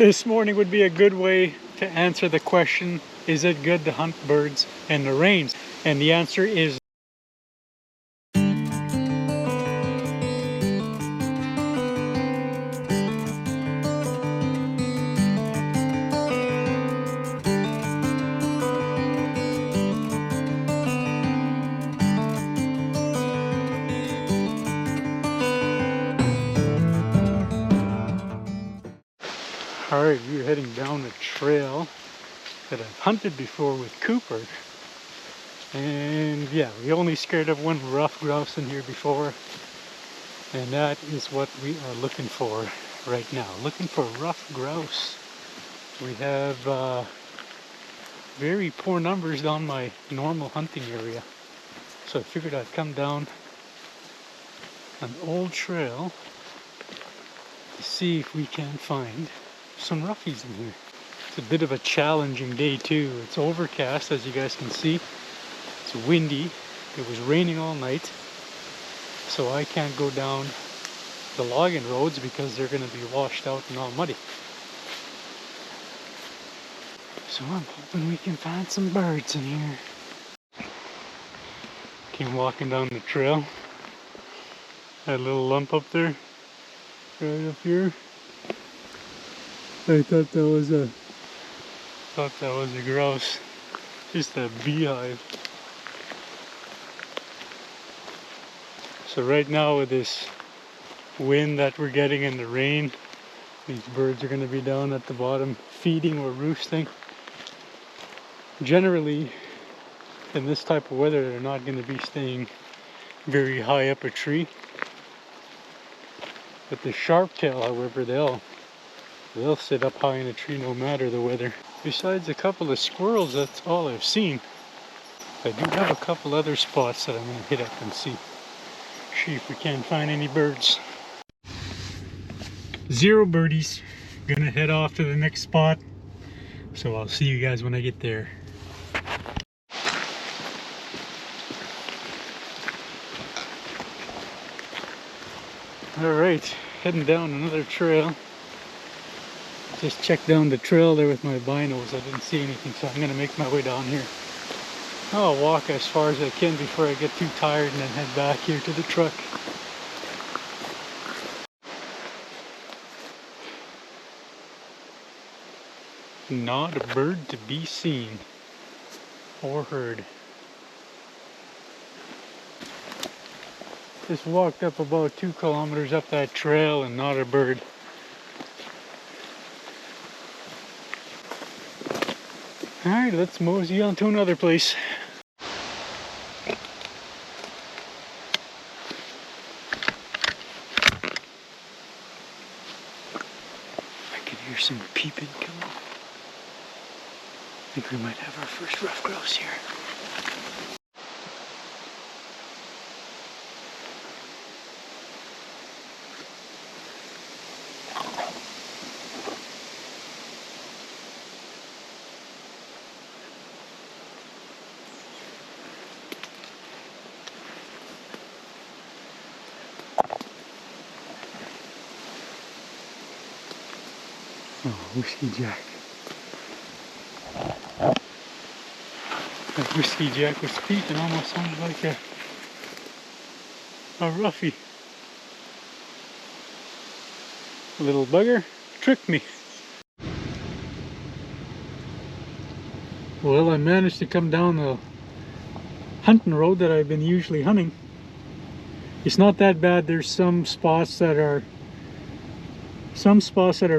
This morning would be a good way to answer the question, is it good to hunt birds in the rain? And the answer is alright, we're heading down a trail that I've hunted before with Cooper. And yeah, we only scared of one rough grouse in here before. And that is what we are looking for right now. Looking for rough grouse. We have very poor numbers on my normal hunting area. So I figured I'd come down an old trail to see if we can find some roughies in here. It's a bit of a challenging day too. It's overcast, as you guys can see. It's windy. It was raining all night. So I can't go down the logging roads because they're going to be washed out and all muddy. So I'm hoping we can find some birds in here. Came walking down the trail. Had a little lump up there. Right up here. I thought that was a grouse. Just a beehive. So right now with this wind that we're getting and the rain, these birds are going to be down at the bottom feeding or roosting. Generally, in this type of weather, they're not going to be staying very high up a tree. But the sharp-tail, however, they'll sit up high in a tree no matter the weather. Besides a couple of squirrels, that's all I've seen. I do have a couple other spots that I'm going to hit up and see if we can find any birds. Zero birdies. Gonna head off to the next spot. So I'll see you guys when I get there. Alright, heading down another trail. Just checked down the trail there with my binos. I didn't see anything, so I'm gonna make my way down here. I'll walk as far as I can before I get too tired and then head back here to the truck. Not a bird to be seen or heard. Just walked up about 2 kilometers up that trail and not a bird. Alright, let's mosey on to another place. I can hear some peeping coming. I think we might have our first rough grouse here. Oh, Whiskey Jack. That Whiskey Jack was speaking almost sounded like a roughie. Little bugger tricked me. Well, I managed to come down the hunting road that I've been usually hunting. It's not that bad. There's some spots that are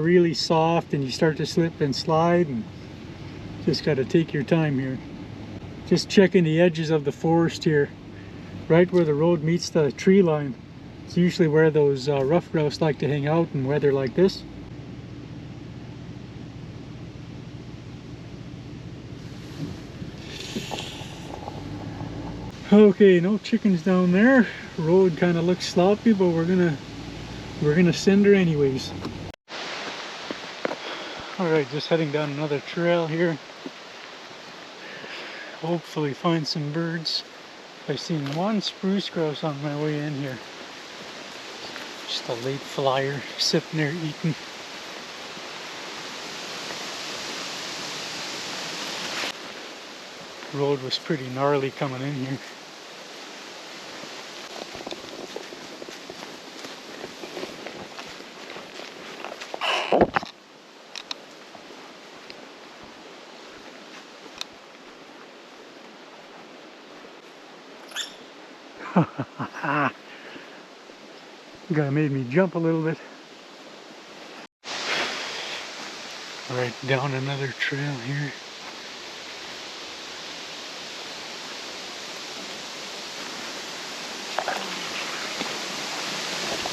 really soft and you start to slip and slide, and just got to take your time here. Just checking the edges of the forest here, right where the road meets the tree line. It's usually where those rough grouse like to hang out in weather like this. Okay, no chickens down there. Road kind of looks sloppy, but we're gonna send her anyways. Alright, just heading down another trail here. Hopefully find some birds. I've seen one spruce grouse on my way in here. Just a late flyer sitting there eating. road was pretty gnarly coming in here. Guy made me jump a little bit. Right down another trail here.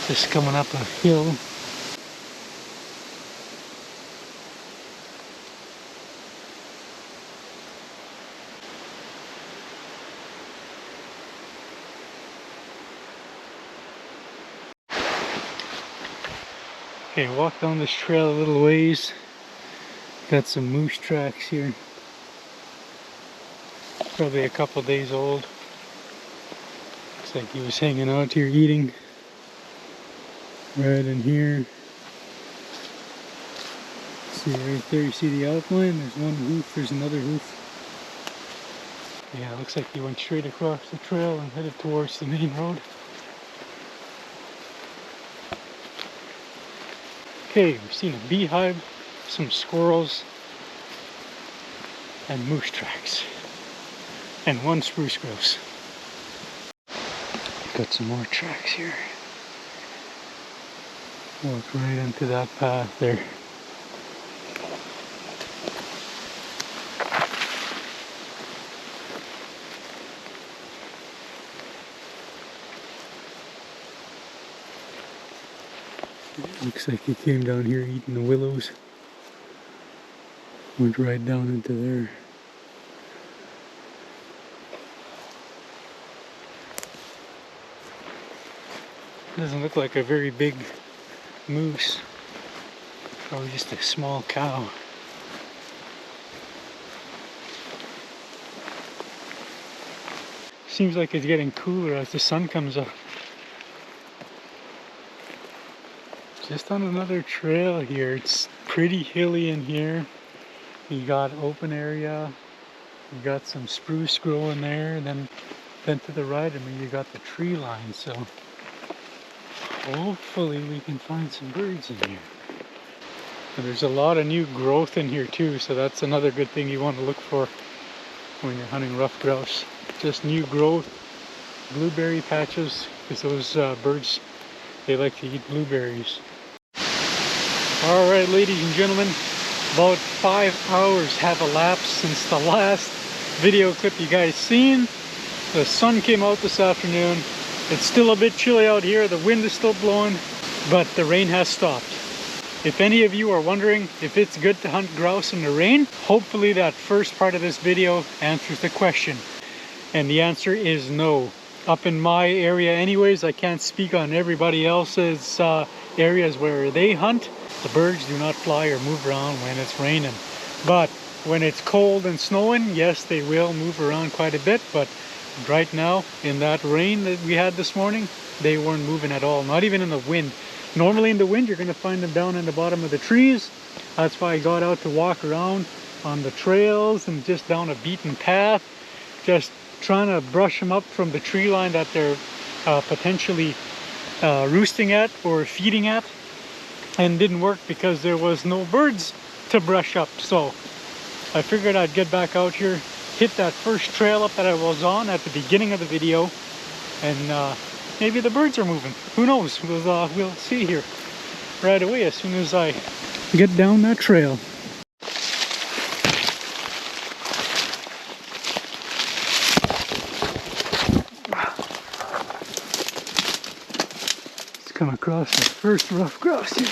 Just coming up a hill. Okay, walk down this trail a little ways. Got some moose tracks here. Probably a couple days old. Looks like he was hanging out here eating. Right in here. See right there, you see the outline? There's one hoof, there's another hoof. Yeah, it looks like he went straight across the trail and headed towards the main road. Okay, we've seen a beehive, some squirrels, and moose tracks. And one spruce grouse. Got some more tracks here. Walk right into that path there. Looks like he came down here eating the willows. Went right down into there. Doesn't look like a very big moose. Probably just a small cow. Seems like it's getting cooler as the sun comes up. Just on another trail here. It's pretty hilly in here. You got open area. You got some spruce growing there. And then to the right of me you got the tree line. So hopefully we can find some birds in here. And there's a lot of new growth in here too. So that's another good thing you want to look for when you're hunting rough grouse. Just new growth. Blueberry patches. Because those birds, they like to eat blueberries. Alright, ladies and gentlemen, about 5 hours have elapsed since the last video clip you guys seen. The sun came out this afternoon. It's still a bit chilly out here, the wind is still blowing, but the rain has stopped. If any of you are wondering if it's good to hunt grouse in the rain, hopefully that first part of this video answers the question. And the answer is no. Up in my area anyways, I can't speak on everybody else's areas where they hunt. The birds do not fly or move around when it's raining. But when it's cold and snowing, yes, they will move around quite a bit. But right now, in that rain that we had this morning, they weren't moving at all, not even in the wind. Normally in the wind, you're going to find them down in the bottom of the trees. That's why I got out to walk around on the trails and just down a beaten path. Just trying to brush them up from the tree line that they're potentially roosting at or feeding at. And didn't work because there was no birds to brush up. So I figured I'd get back out here, hit that first trail up that I was on at the beginning of the video, and maybe the birds are moving. Who knows? We'll see here right away as soon as I get down that trail. Let's come across the first rough grouse here.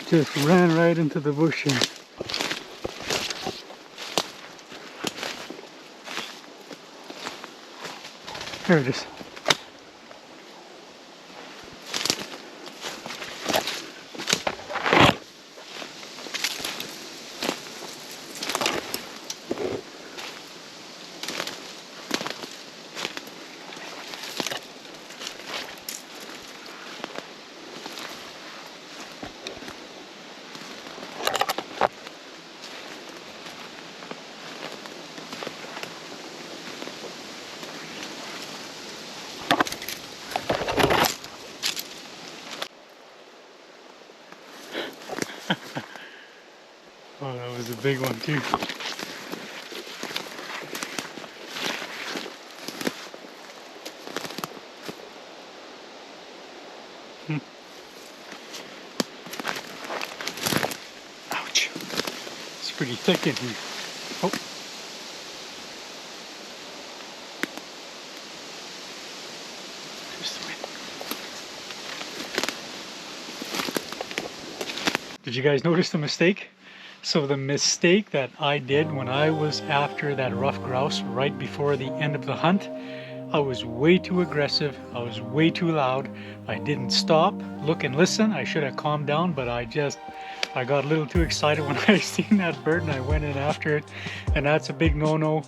Just ran right into the bush here. There it is. Oh, that was a big one too. Ouch. It's pretty thick in here. Oh. There's the wind. Did you guys notice the mistake? So the mistake that I did when I was after that rough grouse right before the end of the hunt, I was way too aggressive. I was way too loud. I didn't stop, look and listen. I should have calmed down, but I got a little too excited when I seen that bird and I went in after it. And that's a big no-no.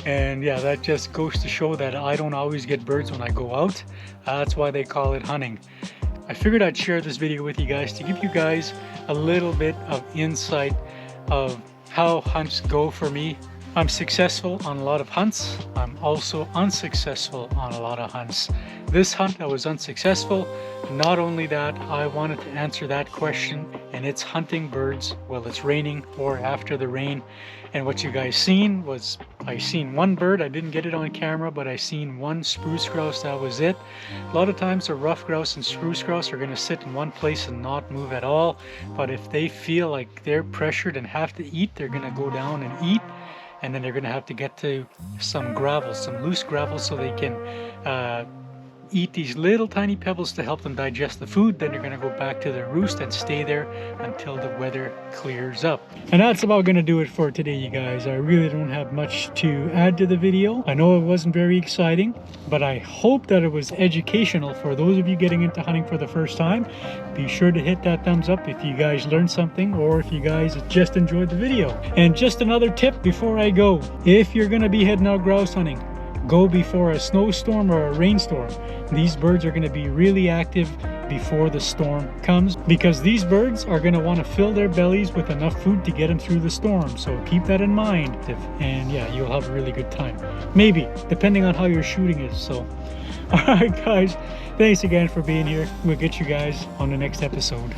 And yeah, that just goes to show that I don't always get birds when I go out. That's why they call it hunting. I figured I'd share this video with you guys to give you guys a little bit of insight of how hunts go for me. I'm successful on a lot of hunts. I'm also unsuccessful on a lot of hunts. This hunt I was unsuccessful. Not only that, I wanted to answer that question, and it's hunting birds while it's raining or after the rain. And what you guys seen was, I seen one bird. I didn't get it on camera, but I seen one spruce grouse. That was it. A lot of times the rough grouse and spruce grouse are going to sit in one place and not move at all. But if they feel like they're pressured and have to eat, they're going to go down and eat. And then they're going to have to get to some gravel, some loose gravel, so they can eat these little tiny pebbles to help them digest the food. Then they're going to go back to their roost and stay there until the weather clears up. And that's about going to do it for today, you guys. I really don't have much to add to the video. I know it wasn't very exciting, but I hope that it was educational for those of you getting into hunting for the first time. Be sure to hit that thumbs up if you guys learned something, or if you guys just enjoyed the video. And just another tip before I go: if you're going to be heading out grouse hunting, go before a snowstorm or a rainstorm. These birds are going to be really active before the storm comes, because these birds are going to want to fill their bellies with enough food to get them through the storm. So keep that in mind, and yeah, you'll have a really good time. Maybe, depending on how your shooting is. So, all right, guys, thanks again for being here. We'll get you guys on the next episode.